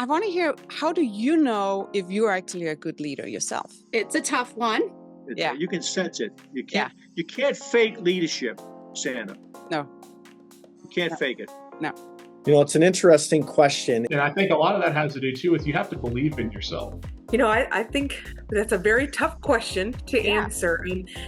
I want to hear, how do you know if you are actually a good leader yourself? It's a tough one. Yeah. You can sense it. You can't fake leadership, Sannah. No. You can't fake it. No. You know, it's an interesting question. And I think a lot of that has to do too with you have to believe in yourself. You know, I think that's a very tough question to answer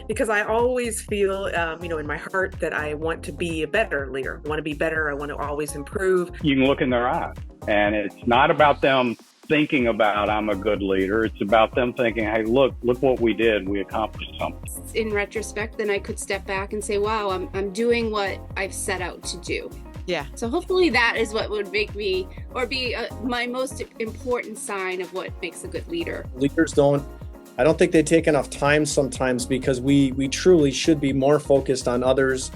because I always feel, in my heart that I want to be a better leader. I want to be better. I want to always improve. You can look in their eyes, and it's not about them thinking about I'm a good leader. It's about them thinking, hey, look what we did. We accomplished something. In retrospect, then I could step back and say, wow, I'm doing what I've set out to do. Yeah. So hopefully that is what would make me, or be my most important sign of what makes a good leader. Leaders I don't think they take enough time sometimes because we truly should be more focused on others,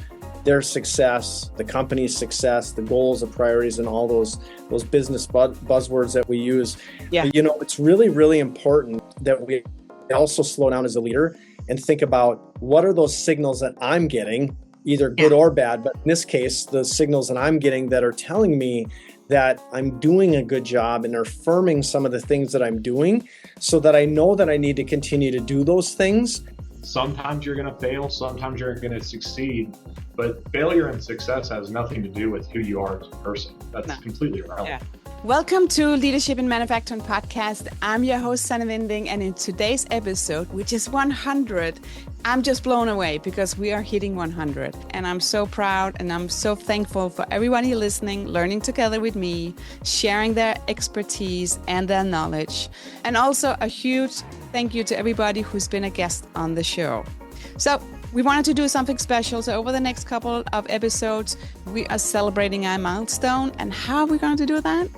their success, the company's success, the goals, the priorities, and all those business buzzwords that we use. Yeah. But, it's really, really important that we also slow down as a leader and think about what are those signals that I'm getting, either good or bad, but in this case, the signals that I'm getting that are telling me that I'm doing a good job and are affirming some of the things that I'm doing so that I know that I need to continue to do those things. Sometimes you're going to fail, sometimes you're going to succeed, but failure and success has nothing to do with who you are as a person. That's completely irrelevant. Yeah. Welcome to Leadership in Manufacturing podcast. I'm your host, Sannah Vinding, and in today's episode, which is 100, I'm just blown away because we are hitting 100. And I'm so proud and I'm so thankful for everybody listening, learning together with me, sharing their expertise and their knowledge. And also a huge thank you to everybody who's been a guest on the show. So we wanted to do something special. So over the next couple of episodes, we are celebrating our milestone. And how are we going to do that?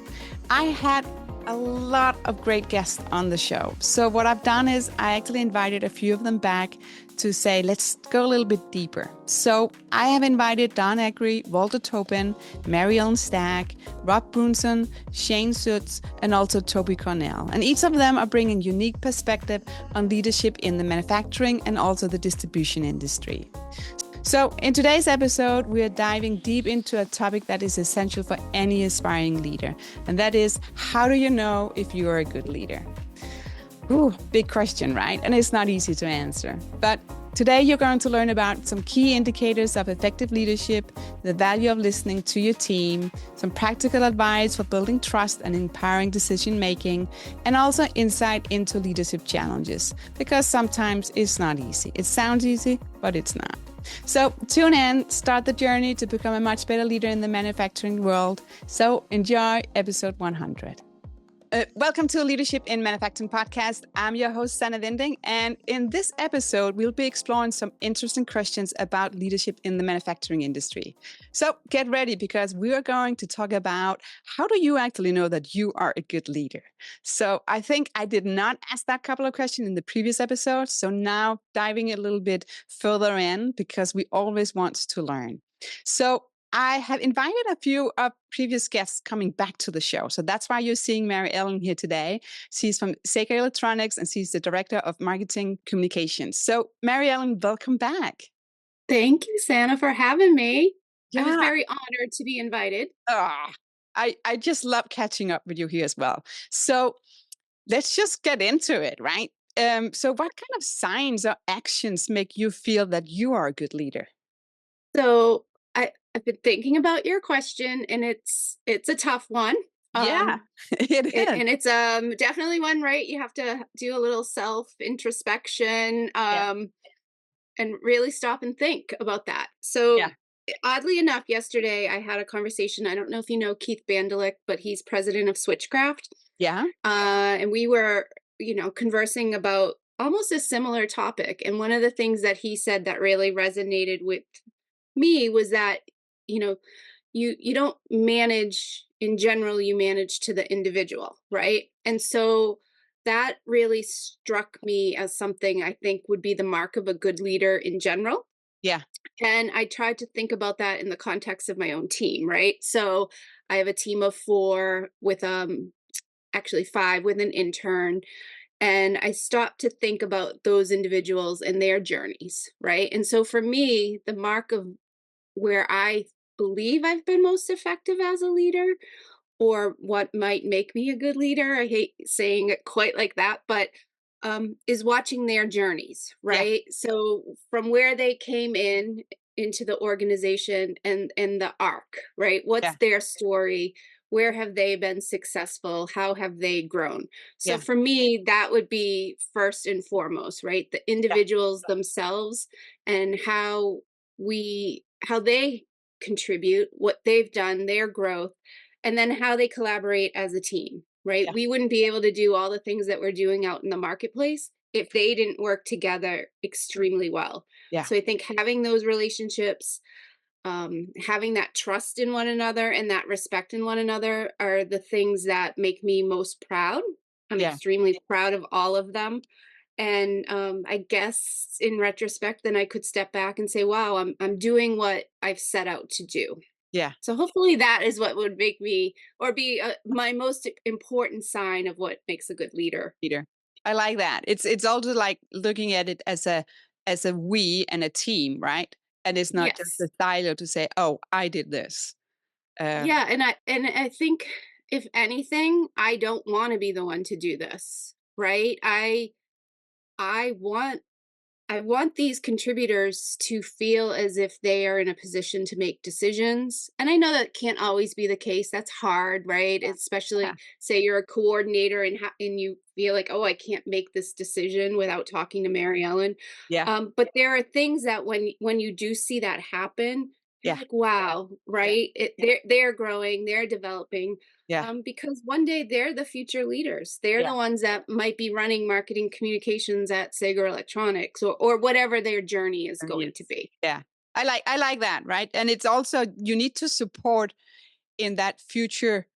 I had a lot of great guests on the show. So what I've done is I actually invited a few of them back to say, let's go a little bit deeper. So I have invited Akery, Tobin, Maryellen, Rob Brunson, Shane Zutz, and also Tobi Cornell. And each of them are bringing unique perspective on leadership in the manufacturing and also the distribution industry. So in today's episode, we are diving deep into a topic that is essential for any aspiring leader. And that is, how do you know if you are a good leader? Ooh, big question, right? And it's not easy to answer. But today you're going to learn about some key indicators of effective leadership, the value of listening to your team, some practical advice for building trust and empowering decision-making, and also insight into leadership challenges. Because sometimes it's not easy. It sounds easy, but it's not. So tune in, start the journey to become a much better leader in the manufacturing world. So enjoy episode 100. Welcome to Leadership in Manufacturing podcast. I'm your host, Sannah Vinding, and in this episode, we'll be exploring some interesting questions about leadership in the manufacturing industry. So get ready because we are going to talk about how do you actually know that you are a good leader? So I think I did not ask that couple of questions in the previous episode. So now diving a little bit further in because we always want to learn. So I have invited a few of previous guests coming back to the show. So that's why you're seeing Maryellen here today. She's from Sega Electronics and she's the Director of Marketing Communications. So Maryellen, welcome back. Thank you, Sannah, for having me. Yeah. I was very honored to be invited. I just love catching up with you here as well. So let's just get into it, right? So what kind of signs or actions make you feel that you are a good leader? So I've been thinking about your question, and it's a tough one. It is. And it's definitely one, right? You have to do a little self-introspection and really stop and think about that. So oddly enough, yesterday I had a conversation. I don't know if you know Keith Bandelick, but he's president of Switchcraft. Yeah. And we were, conversing about almost a similar topic. And one of the things that he said that really resonated with me was that, you don't manage in general, you manage to the individual, right? And so that really struck me as something I think would be the mark of a good leader in general. Yeah. And I tried to think about that in the context of my own team, right? So I have a team of 4 with actually 5 with an intern. And I stopped to think about those individuals and their journeys, right? And so for me, the mark of where I believe I've been most effective as a leader or what might make me a good leader, I hate saying it quite like that, but is watching their journeys, right? So from where they came into the organization and the arc, right? What's their story? Where have they been successful? How have they grown? So for me, that would be first and foremost, right? The individuals themselves and how they contribute, what they've done, their growth, and then how they collaborate as a team, right? We wouldn't be able to do all the things that we're doing out in the marketplace if they didn't work together extremely well. So I think having those relationships, having that trust in one another and that respect in one another are the things that make me most proud. I'm extremely proud of all of them. And I guess in retrospect, then I could step back and say, wow, I'm doing what I've set out to do. Yeah. So hopefully that is what would make me, or be my most important sign of what makes a good leader. I like that. It's also like looking at it as a we and a team, right? And it's not just a silo to say, oh, I did this. And I think if anything, I don't want to be the one to do this, right? I want these contributors to feel as if they are in a position to make decisions. And I know that can't always be the case. That's hard, right? Especially say you're a coordinator and you feel like, oh, I can't make this decision without talking to Maryellen. But there are things that when you do see that happen, you're like, wow, right? They're growing, they're developing. Because one day they're the future leaders. They're the ones that might be running marketing communications at Sager Electronics or whatever their journey is going to be. I like that, right? And it's also, you need to support in that future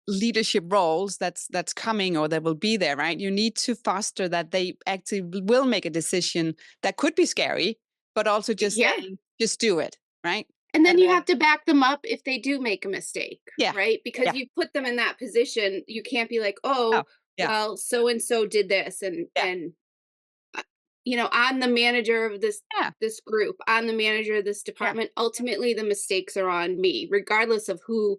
leadership roles that's coming or that will be there, right? You need to foster that they actually will make a decision that could be scary, but also just saying, just do it, right? And then you have to back them up if they do make a mistake, right? Because you put them in that position. You can't be like, well, so-and-so did this. And I'm the manager of this group. I'm the manager of this department. Ultimately, the mistakes are on me, regardless of who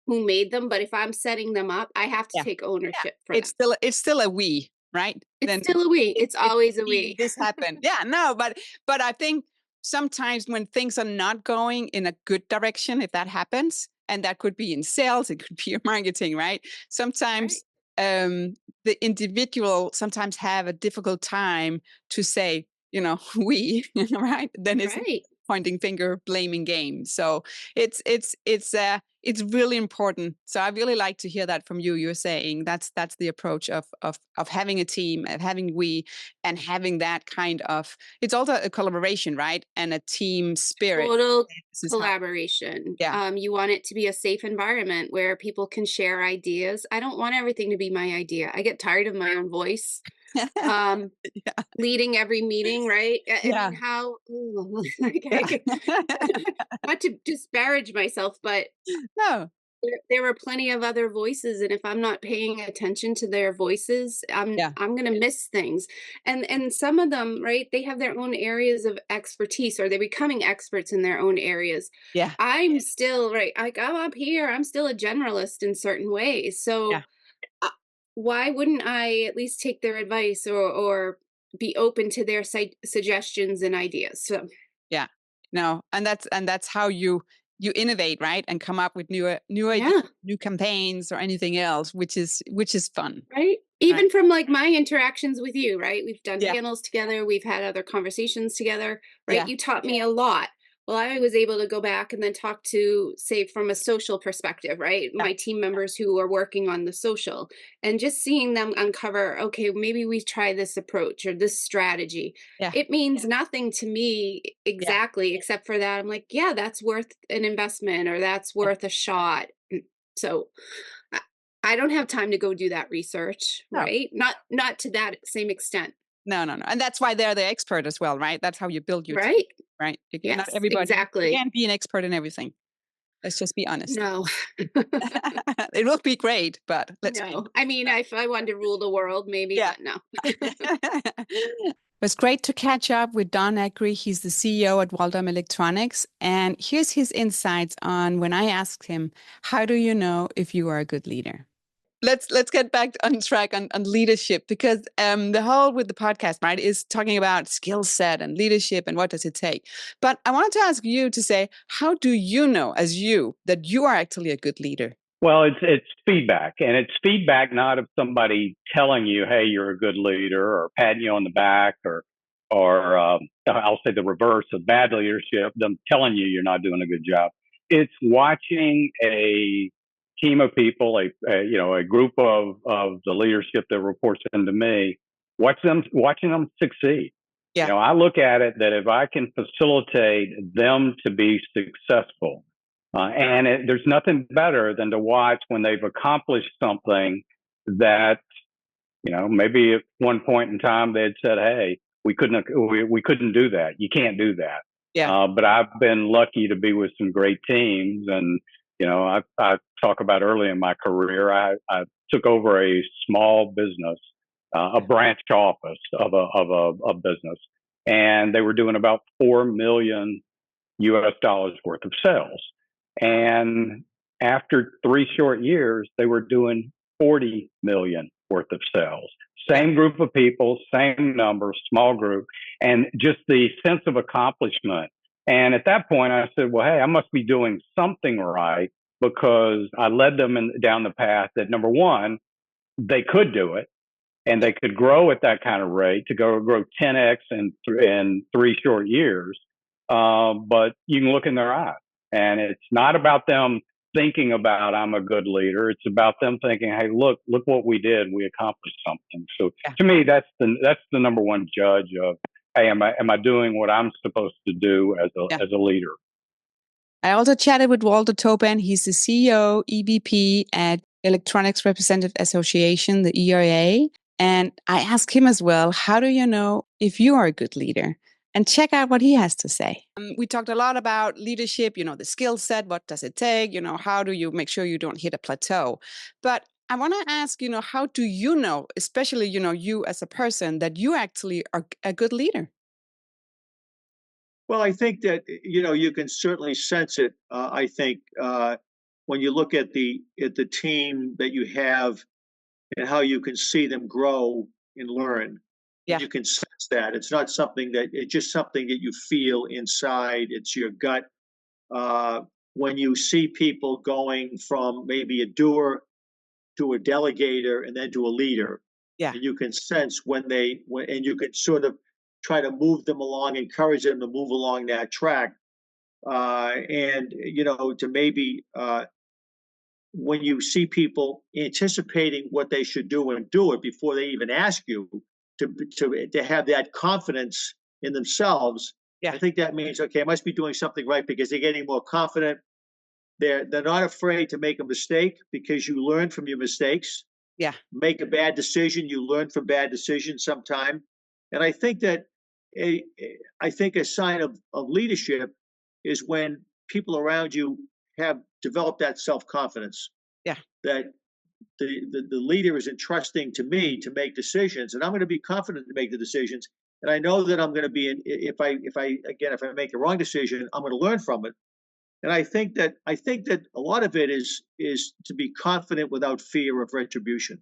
made them. But if I'm setting them up, I have to take ownership for them. It's still a we, right? It's still a we. It's always a we. This happened. But I think sometimes when things are not going in a good direction, if that happens, and that could be in sales, it could be in marketing, right? Sometimes the individual sometimes have a difficult time to say, we, right? Then it's pointing finger, blaming game. So it's really important. So I really like to hear that from you. You're saying that's the approach of having a team, of having we, and having that kind of, it's also a collaboration, right? And a team spirit. Total collaboration. You want it to be a safe environment where people can share ideas. I don't want everything to be my idea. I get tired of my own voice. Leading every meeting, right? I mean, how not to disparage myself, but no, there were plenty of other voices, and if I'm not paying attention to their voices, I'm gonna miss things. And some of them, right, they have their own areas of expertise, or they're becoming experts in their own areas. I'm still like I'm up here, I'm still a generalist in certain ways. So why wouldn't I at least take their advice or be open to their suggestions and ideas? So and that's how you innovate, right? And come up with new ideas, new campaigns or anything else, which is fun. Right. Even from like my interactions with you, right? We've done panels together. We've had other conversations together, right? You taught me a lot. Well, I was able to go back and then talk to, say, from a social perspective, right? My team members who are working on the social, and just seeing them uncover, okay, maybe we try this approach or this strategy. It means nothing to me exactly, except for that I'm like, that's worth an investment, or that's worth a shot. So I don't have time to go do that research, right? Not to that same extent. No. And that's why they're the expert as well, right? That's how you build your team, right? Not everybody can't be an expert in everything. Let's just be honest. No. It will be great, but let's I mean, if I wanted to rule the world, maybe, but no. It was great to catch up with Don Akery. He's the CEO at Waldom Electronics. And here's his insights on when I asked him, how do you know if you are a good leader? Let's get back on track on leadership, because the whole with the podcast, right, is talking about skill set and leadership and what does it take. But I wanted to ask you to say, how do you know as you that you are actually a good leader? Well, it's feedback, and it's feedback not of somebody telling you, "Hey, you're a good leader," or patting you on the back, or I'll say the reverse of bad leadership, them telling you you're not doing a good job. It's watching a team of people, a group of the leadership that reports into me, watching them succeed. Yeah. I look at it that if I can facilitate them to be successful. There's nothing better than to watch when they've accomplished something that, maybe at one point in time they'd said, "Hey, we couldn't do that. You can't do that." Yeah. But I've been lucky to be with some great teams, and I talk about early in my career, I took over a small business, a branch office of a business, and they were doing about $4 million worth of sales. And after 3 short years, they were doing 40 million worth of sales. Same group of people, same number, small group, and just the sense of accomplishment. And at that point, I said, well, hey, I must be doing something right, because I led them down the path that, number one, they could do it, and they could grow at that kind of rate to grow 10x in 3 short years. But you can look in their eyes. And it's not about them thinking about, I'm a good leader. It's about them thinking, hey, look what we did. We accomplished something. So to me, that's the number one judge of, hey, am I doing what I'm supposed to do as a leader? I also chatted with Walter Tobin. He's the CEO, EVP at Electronics Representative Association, the ERA. And I asked him as well, how do you know if you are a good leader? And check out what he has to say. We talked a lot about leadership, the skill set, what does it take, how do you make sure you don't hit a plateau? But I want to ask, how do you know, especially, you as a person, that you actually are a good leader? Well, I think that, you can certainly sense it. I think when you look at the team that you have and how you can see them grow and learn. Yeah. You can sense that. It's not something it's just something that you feel inside. It's your gut. When you see people going from maybe a doer to a delegator and then to a leader, and you can sense when and you can sort of try to move them along, encourage them to move along that track. To maybe when you see people anticipating what they should do and do it before they even ask you, to have that confidence in themselves, I think that means, okay, I must be doing something right, because they're getting more confident. They're not afraid to make a mistake, because you learn from your mistakes. Yeah. Make a bad decision, you learn from bad decisions sometime. And I think that a sign of leadership is when people around you have developed that self-confidence. Yeah. That the leader is entrusting to me to make decisions, and I'm going to be confident to make the decisions. And I know that I'm going to be if I make a wrong decision, I'm going to learn from it. And I think that a lot of it is to be confident without fear of retribution.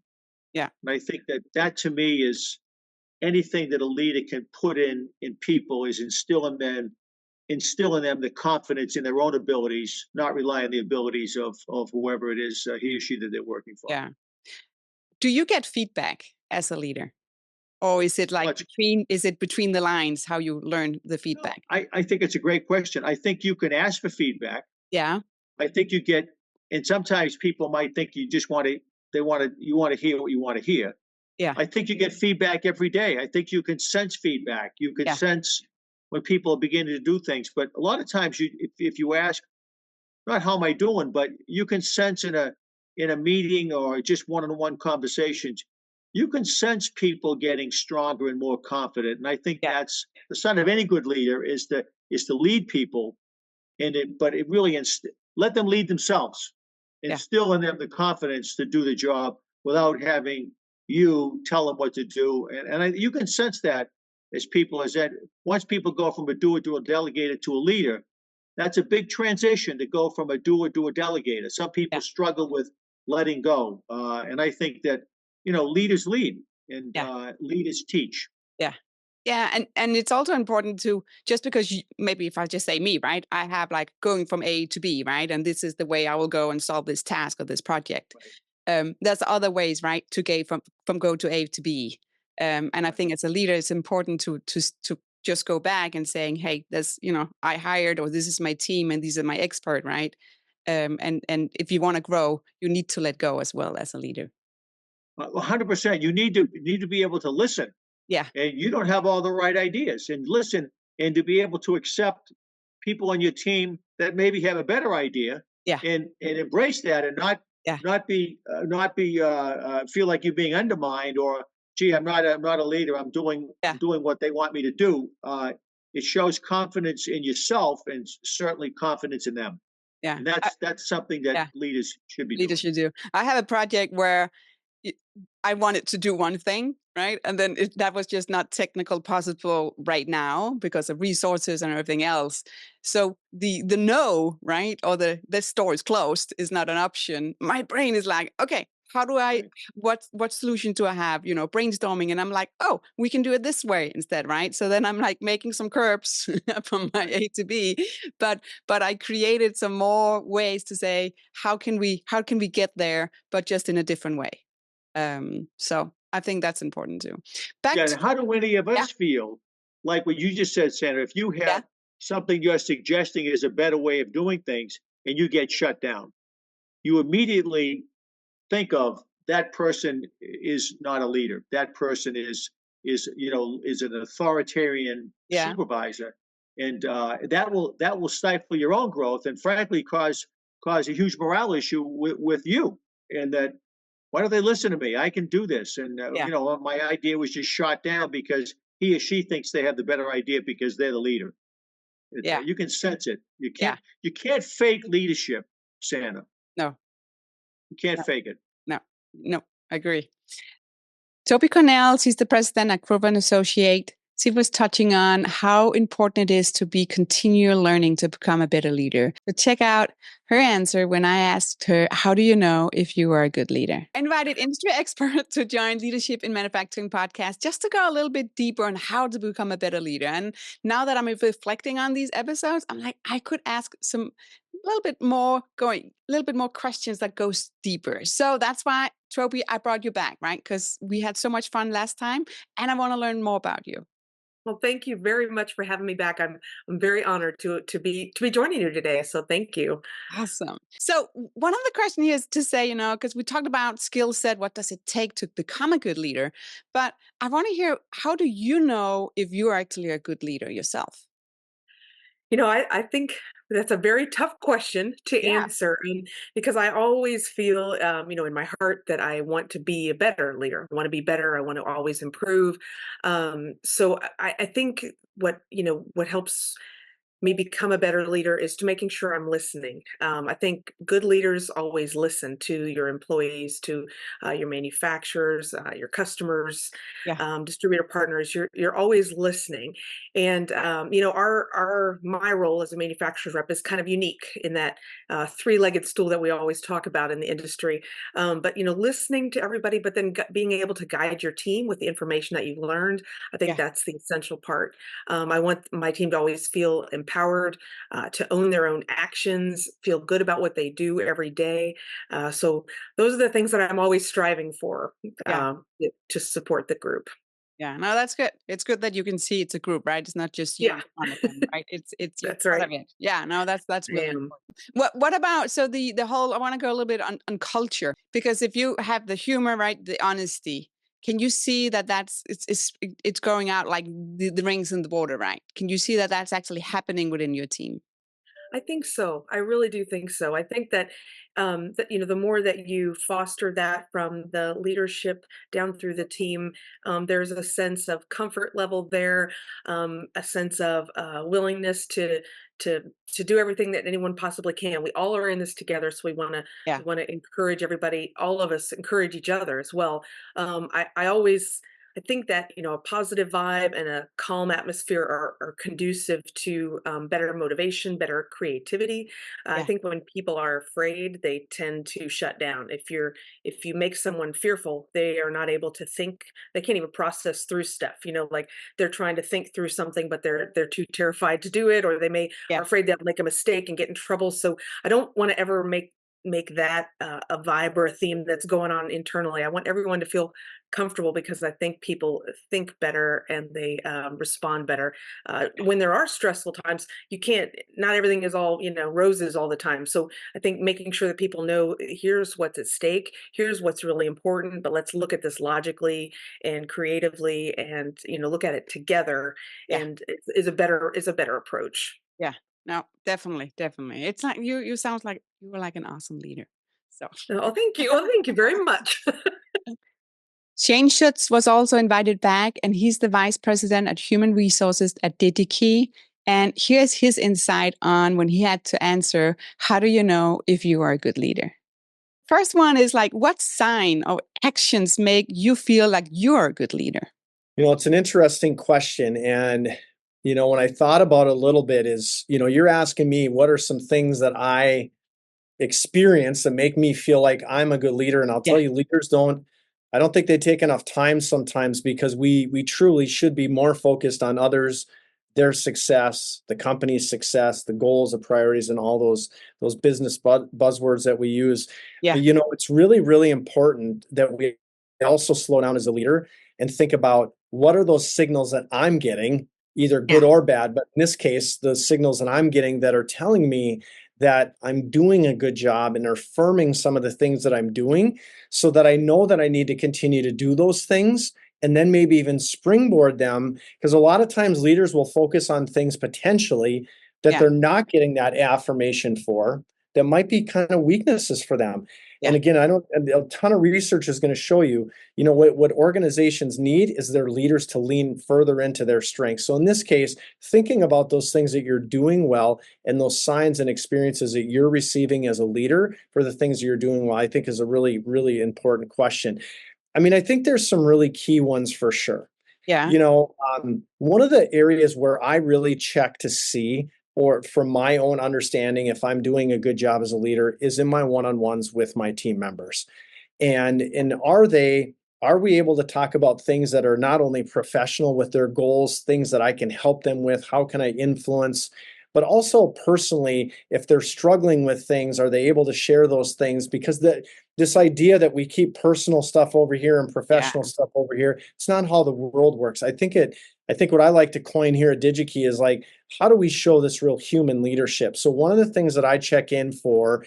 Yeah. And I think that to me is anything that a leader can put in people, is instill in them the confidence in their own abilities, not rely on the abilities of whoever it is, he or she, that they're working for. Yeah. Do you get feedback as a leader? Or is it between the lines, how you learn the feedback? No, I think it's a great question. I think you can ask for feedback. Yeah. I think you get, and sometimes people might think you just want to hear what you want to hear. Yeah. I think you get feedback every day. I think you can sense feedback. You can sense when people are beginning to do things. But a lot of times, if you ask, not how am I doing, but you can sense in a meeting or just one-on-one conversations, you can sense people getting stronger and more confident. And I think that's the sign of any good leader, is to lead people, but it really let them lead themselves. Instill in them the confidence to do the job without having you tell them what to do. And you can sense that as people as that. Once people go from a doer to a delegator to a leader, that's a big transition to go from a doer to a delegator. Some people struggle with letting go, and I think that leaders lead and leaders teach. Yeah. Yeah, and it's also important to, just because maybe if I just say me, right, I have like going from A to B, right, and this is the way I will go and solve this task or this project. Right. There's other ways, right, to get from go to A to B, and I think as a leader, it's important to just go back and saying, hey, this, I hired, or this is my team, and these are my expert, right, and if you want to grow, you need to let go as well as a leader. 100%. You need to be able to listen. Yeah. And you don't have all the right ideas, and listen, and to be able to accept people on your team that maybe have a better idea. Yeah. And embrace that, and not be feel like you're being undermined, or gee, I'm not a leader. I'm doing what they want me to do. It shows confidence in yourself, and certainly confidence in them. Yeah. And that's something that leaders should be leaders doing. should do. I have a project where I wanted to do one thing, right? And then that was just not technical possible right now because of resources and everything else. So the no, right, or this store is closed is not an option. My brain is like, okay, how do I, what solution do I have? Brainstorming, and I'm like, oh, we can do it this way instead, right? So then I'm like making some curbs from my A to B, but I created some more ways to say, how can we get there, but just in a different way. So I think that's important too. How do any of us feel like what you just said, Sannah? If you have something you're suggesting is a better way of doing things and you get shut down, you immediately think of that person is not a leader. That person is an authoritarian supervisor, and that will stifle your own growth, and frankly cause a huge morale issue with you. And that, why don't they listen to me? I can do this. And my idea was just shot down because he or she thinks they have the better idea because they're the leader. You can sense it. You can't fake leadership, Sannah. No. You can't fake it. No, I agree. Tobi Cornell, she's the president at Kruvand Associate. She was touching on how important it is to be continual learning to become a better leader. But check out her answer when I asked her, how do you know if you are a good leader? I invited industry expert to join Leadership in Manufacturing podcast just to go a little bit deeper on how to become a better leader. And now that I'm reflecting on these episodes, I'm like, I could ask a little bit more questions that goes deeper. So that's why, Tobi, I brought you back, right? Because we had so much fun last time, and I want to learn more about you. Well, thank you very much for having me back. I'm very honored to be joining you today. So thank you. Awesome. So one of the questions here is to say, because we talked about skill set, what does it take to become a good leader? But I want to hear, how do you know if you are actually a good leader yourself? I think that's a very tough question to answer, because I always feel, in my heart that I want to be a better leader. I want to be better. I want to always improve. So I think what helps me become a better leader is to making sure I'm listening. I think good leaders always listen to your employees, to your manufacturers, your customers, distributor partners. You're always listening, and my role as a manufacturer's rep is kind of unique in that three-legged stool that we always talk about in the industry. But listening to everybody, but then being able to guide your team with the information that you've learned. I think that's the essential part. I want my team to always feel empowered, to own their own actions, feel good about what they do every day. So those are the things that I'm always striving for to support the group. Yeah, no, that's good. It's good that you can see it's a group, right? It's not just you in front of them, right? It's That's part right. of it. Yeah, no, that's really important. What about, so the whole, I want to go a little bit on culture, because if you have the humor, right, the honesty, can you see that it's going out like the rings in the water, right? Can you see that that's actually happening within your team? I think so. I really do think so. I think that the more that you foster that from the leadership down through the team, there's a sense of comfort level there, a sense of willingness to do everything that anyone possibly can. We all are in this together, so we want to encourage everybody. All of us encourage each other as well. I I think that, a positive vibe and a calm atmosphere are conducive to better motivation, better creativity. I think when people are afraid, they tend to shut down. If you make someone fearful, they are not able to think. They can't even process through stuff. Like they're trying to think through something, but they're too terrified to do it, or they are afraid they'll make a mistake and get in trouble. So I don't want to ever make that a vibe or a theme that's going on internally. I want everyone to feel comfortable, because I think people think better and they respond better. When there are stressful times, not everything is all, roses all the time. So I think making sure that people know, here's what's at stake, here's what's really important, but let's look at this logically and creatively and, look at it together, and is a better approach. Yeah. No, definitely. It's not you sound like you were like an awesome leader. So Oh, thank you. Oh, thank you very much. Shane Schutz was also invited back, and he's the vice president at human resources at DigiKey. And here's his insight on when he had to answer, how do you know if you are a good leader? First one is like, what sign or actions make you feel like you're a good leader? It's an interesting question. And when I thought about it a little bit is, you're asking me what are some things that I experience that make me feel like I'm a good leader. And I'll tell you, leaders I don't think they take enough time sometimes, because we truly should be more focused on others, their success, the company's success, the goals, the priorities, and all those business buzzwords that we use. Yeah. But, it's really, really important that we also slow down as a leader and think about what are those signals that I'm getting, either good or bad, but in this case, the signals that I'm getting that are telling me that I'm doing a good job and are affirming some of the things that I'm doing, so that I know that I need to continue to do those things, and then maybe even springboard them. Because a lot of times leaders will focus on things potentially that they're not getting that affirmation for, that might be kind of weaknesses for them. And again, a ton of research is going to show you, what organizations need is their leaders to lean further into their strengths. So in this case, thinking about those things that you're doing well and those signs and experiences that you're receiving as a leader for the things that you're doing well, I think is a really, really important question. I mean, I think there's some really key ones for sure. Yeah. One of the areas where I really check to see, or from my own understanding, if I'm doing a good job as a leader, is in my one-on-ones with my team members. And are we able to talk about things that are not only professional with their goals, things that I can help them with, how can I influence, but also personally, if they're struggling with things, are they able to share those things? Because this idea that we keep personal stuff over here and professional stuff over here, it's not how the world works. I think what I like to coin here at DigiKey is like, how do we show this real human leadership? So one of the things that I check in for,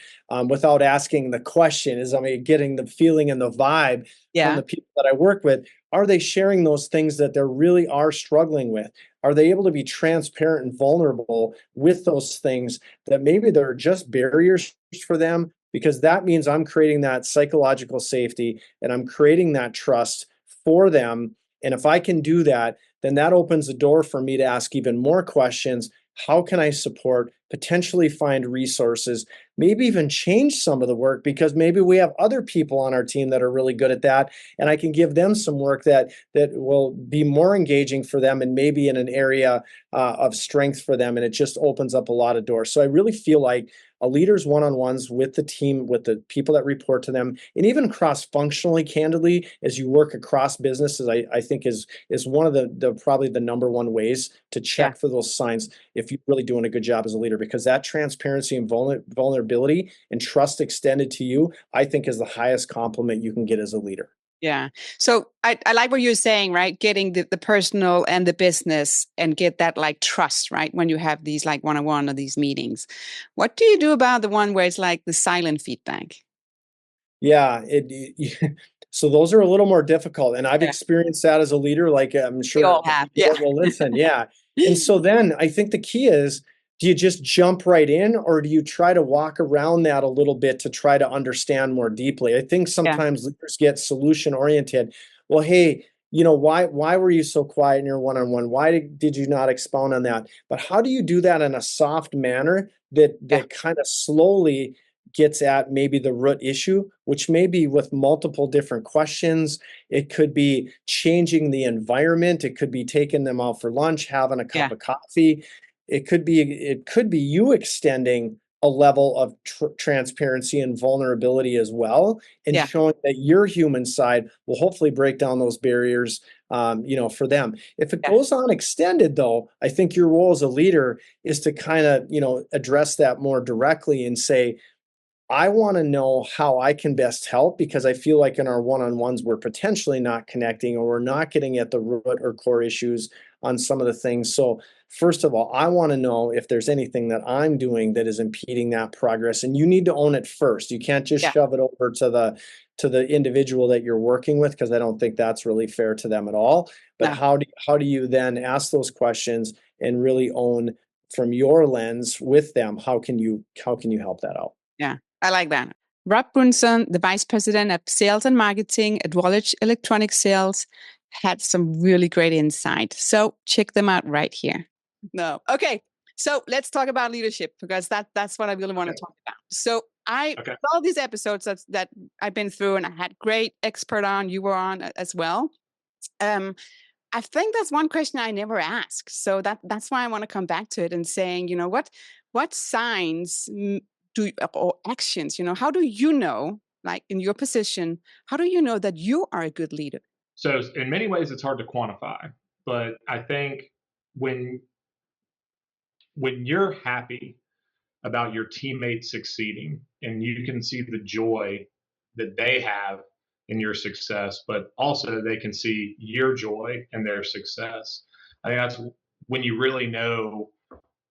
without asking the question, is getting the feeling and the vibe from the people that I work with. Are they sharing those things that they really are struggling with? Are they able to be transparent and vulnerable with those things that maybe they're just barriers for them? Because that means I'm creating that psychological safety and I'm creating that trust for them. And if I can do that, then that opens the door for me to ask even more questions. How can I support, potentially find resources, maybe even change some of the work, because maybe we have other people on our team that are really good at that, and I can give them some work that will be more engaging for them and maybe in an area of strength for them, and it just opens up a lot of doors. So I really feel like a leader's one-on-ones with the team, with the people that report to them, and even cross-functionally, candidly, as you work across businesses, I think is one of the probably the number one ways to check for those signs if you're really doing a good job as a leader, because that transparency and vulnerability and trust extended to you, I think, is the highest compliment you can get as a leader. Yeah. So I like what you're saying, right? Getting the personal and the business and get that like trust, right? When you have these like one-on-one or these meetings. What do you do about the one where it's like the silent feedback? Yeah. So those are a little more difficult. And I've experienced that as a leader, like I'm sure we all have. Yeah. Will listen. Yeah. And so then I think the key is, do you just jump right in, or do you try to walk around that a little bit to try to understand more deeply? I think sometimes leaders get solution oriented. Well, hey, why were you so quiet in your one-on-one? Why did you not expound on that? But how do you do that in a soft manner that kind of slowly gets at maybe the root issue, which may be with multiple different questions. It could be changing the environment. It could be taking them out for lunch, having a cup of coffee. It could be you extending a level of transparency and vulnerability as well, and showing that your human side will hopefully break down those barriers, for them. If it goes on extended, though, I think your role as a leader is to kind of, address that more directly and say, I want to know how I can best help, because I feel like in our one-on-ones, we're potentially not connecting, or we're not getting at the root or core issues on some of the things. So first of all, I want to know if there's anything that I'm doing that is impeding that progress, and you need to own it first. You can't just shove it over to the individual that you're working with, because I don't think that's really fair to them at all. But how do you then ask those questions and really own from your lens with them? How can you help that out? Yeah, I like that. Rob Brunson, the Vice President of Sales and Marketing at Wallace Electronic Sales, had some really great insight. So check them out right here. No. Okay. So let's talk about leadership, because that's what I really want to talk about. So all these episodes that I've been through, and I had great expert on, you were on as well. I think that's one question I never asked. So that's why I want to come back to it and saying, what signs or actions, how do you know, like in your position, how do you know that you are a good leader? So in many ways, it's hard to quantify, but I think when you're happy about your teammates succeeding, and you can see the joy that they have in your success, but also they can see your joy in their success, I think that's when you really know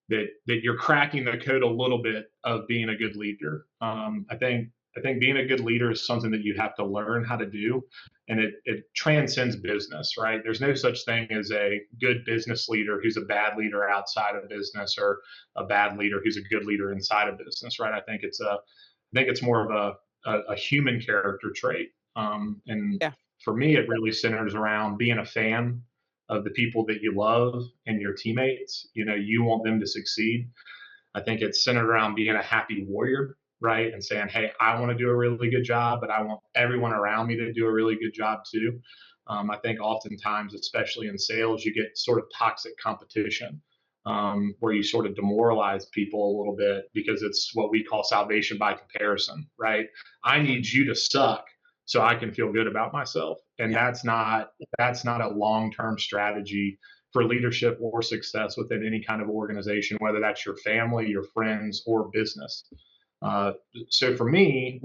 that you're cracking the code a little bit of being a good leader. I think being a good leader is something that you have to learn how to do, and it transcends business, right? There's no such thing as a good business leader who's a bad leader outside of business, or a bad leader who's a good leader inside of business, right? I think it's more of a human character trait. For me, it really centers around being a fan of the people that you love and your teammates. You want them to succeed. I think it's centered around being a happy warrior, right? And saying, hey, I want to do a really good job, but I want everyone around me to do a really good job too. I think oftentimes, especially in sales, you get sort of toxic competition, where you sort of demoralize people a little bit, because it's what we call salvation by comparison, right? I need you to suck so I can feel good about myself. And that's not a long-term strategy for leadership or success within any kind of organization, whether that's your family, your friends, or business. So for me,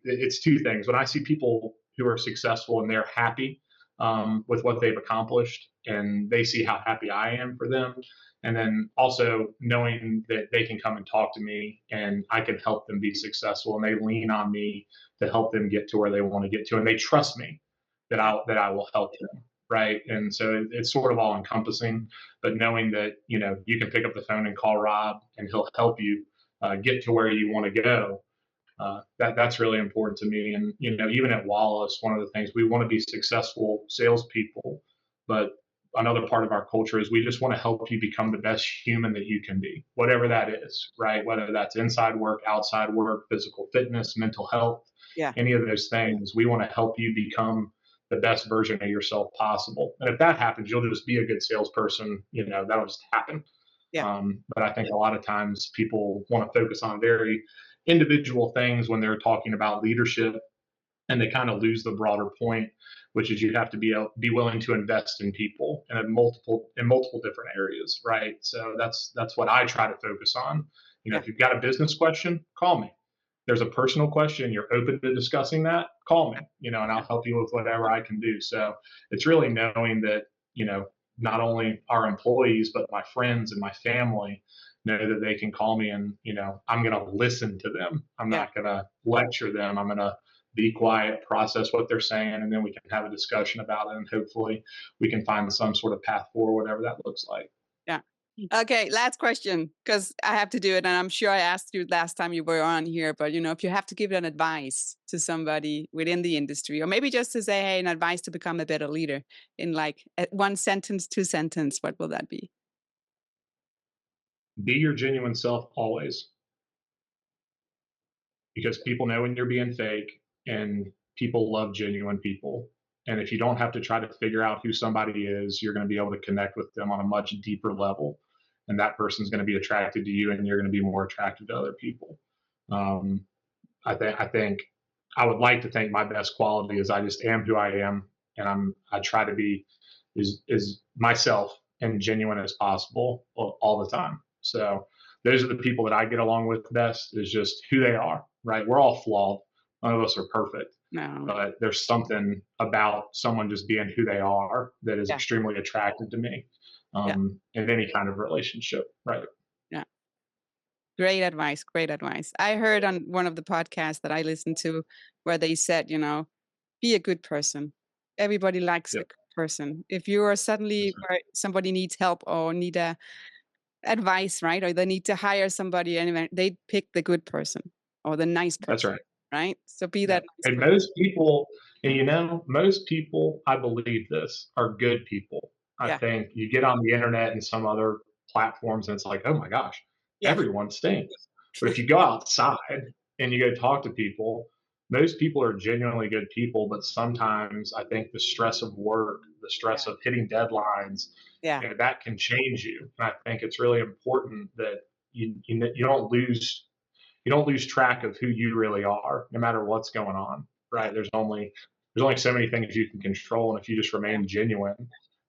it's two things. When I see people who are successful and they're happy with what they've accomplished, and they see how happy I am for them, and then also knowing that they can come and talk to me and I can help them be successful, and they lean on me to help them get to where they want to get to, and they trust me that I will help them, right? And so it's sort of all encompassing, but knowing that you can pick up the phone and call Rob, and he'll help you get to where you want to go. That's really important to me. And even at Wallace, one of the things, we want to be successful salespeople, but another part of our culture is we just want to help you become the best human that you can be, whatever that is, right? Whether that's inside work, outside work, physical fitness, mental health, any of those things. We want to help you become the best version of yourself possible. And if that happens, you'll just be a good salesperson. That'll just happen. But I think a lot of times people want to focus on very individual things when they're talking about leadership, and they kind of lose the broader point, which is you have to be willing to invest in people in multiple different areas, right? So that's what I try to focus on. If you've got a business question, call me. There's a personal question, you're open to discussing that, call me, and I'll help you with whatever I can do. So it's really knowing that, not only our employees, but my friends and my family know that they can call me, and, I'm going to listen to them. I'm not going to lecture them. I'm going to be quiet, process what they're saying, and then we can have a discussion about it. And hopefully we can find some sort of path forward, whatever that looks like. Yeah. Okay, last question, because I have to do it. And I'm sure I asked you last time you were on here, but if you have to give an advice to somebody within the industry, or maybe just to say, hey, an advice to become a better leader in like one sentence, 2 sentences, what will that be? Be your genuine self always. because people know when you're being fake, and people love genuine people. And if you don't have to try to figure out who somebody is, you're going to be able to connect with them on a much deeper level. And that person's going to be attracted to you, and you're going to be more attracted to other people. I think I would like to think my best quality is I just am who I am, and I try to be as myself and genuine as possible all the time. So those are the people that I get along with best, is just who they are, right? We're all flawed. None of us are perfect. No. But there's something about someone just being who they are that is extremely attractive to me in any kind of relationship, right? Yeah. Great advice. Great advice. I heard on one of the podcasts that I listened to where they said, be a good person. Everybody likes a good person. If you are suddenly where somebody needs help or need advice, right? Or they need to hire somebody, anyway, they pick the good person or the nice person. That's right. Right? So be that nice and person. most people, I believe this, are good people. I think you get on the internet and some other platforms and it's like, oh my gosh, everyone stinks. But if you go outside and you go talk to people, most people are genuinely good people. But sometimes I think the stress of work, the stress of hitting deadlines, that can change you. And I think it's really important that you don't lose track of who you really are, no matter what's going on, right? There's only so many things you can control. And if you just remain genuine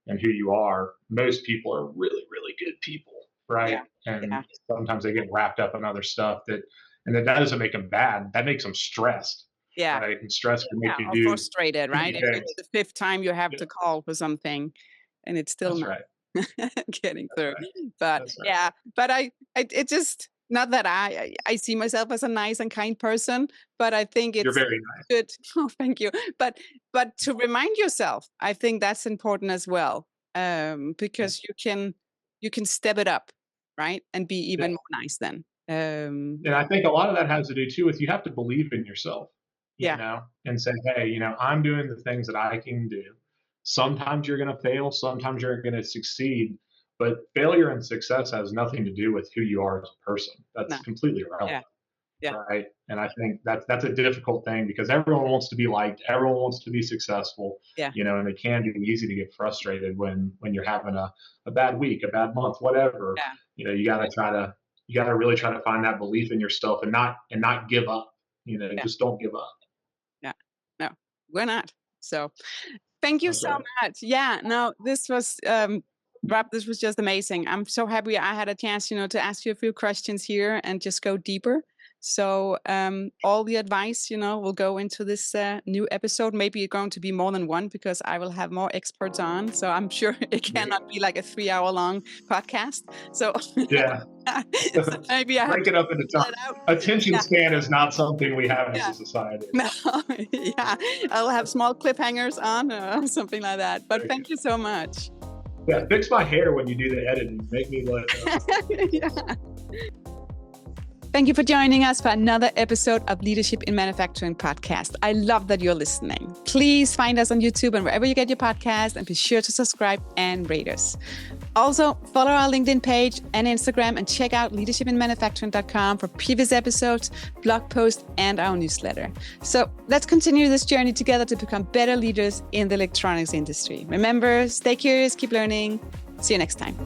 in who you are, most people are really, really good people, right? And sometimes they get wrapped up in other stuff and that doesn't make them bad. That makes them stressed. Yeah. Right? And stress can make you do frustrated, right? If it's the fifth time you have to call for something and it's still not getting through. But but it just, not that I see myself as a nice and kind person, but I think it's very nice. Good. Oh, thank you. But to remind yourself, I think that's important as well, because you can step it up, right, and be even more nice then. And I think a lot of that has to do too with you have to believe in yourself, you know, and say, hey, I'm doing the things that I can do. Sometimes you're going to fail, sometimes you're going to succeed. But failure and success has nothing to do with who you are as a person. That's completely irrelevant, right? And I think that's a difficult thing because everyone wants to be liked, everyone wants to be successful, and it can be easy to get frustrated when you're having a bad week, a bad month, whatever. You got to really try to find that belief in yourself and not give up. Just don't give up. No, we're not. So, thank you so much. Yeah, no, this was. Rob, this was just amazing. I'm so happy I had a chance, to ask you a few questions here and just go deeper. So all the advice, will go into this new episode. Maybe it's going to be more than one because I will have more experts on. So I'm sure it cannot be like a 3-hour long podcast. So so maybe I break it up into time. Attention span is not something we have as a society. No, I'll have small cliffhangers on or something like that. But thank you so much. Yeah, fix my hair when you do the editing. Make me look. Thank you for joining us for another episode of Leadership in Manufacturing podcast. I love that you're listening. Please find us on YouTube and wherever you get your podcast, and be sure to subscribe and rate us. Also, follow our LinkedIn page and Instagram, and check out leadershipinmanufacturing.com for previous episodes, blog posts, and our newsletter. So let's continue this journey together to become better leaders in the electronics industry. Remember, stay curious, keep learning. See you next time.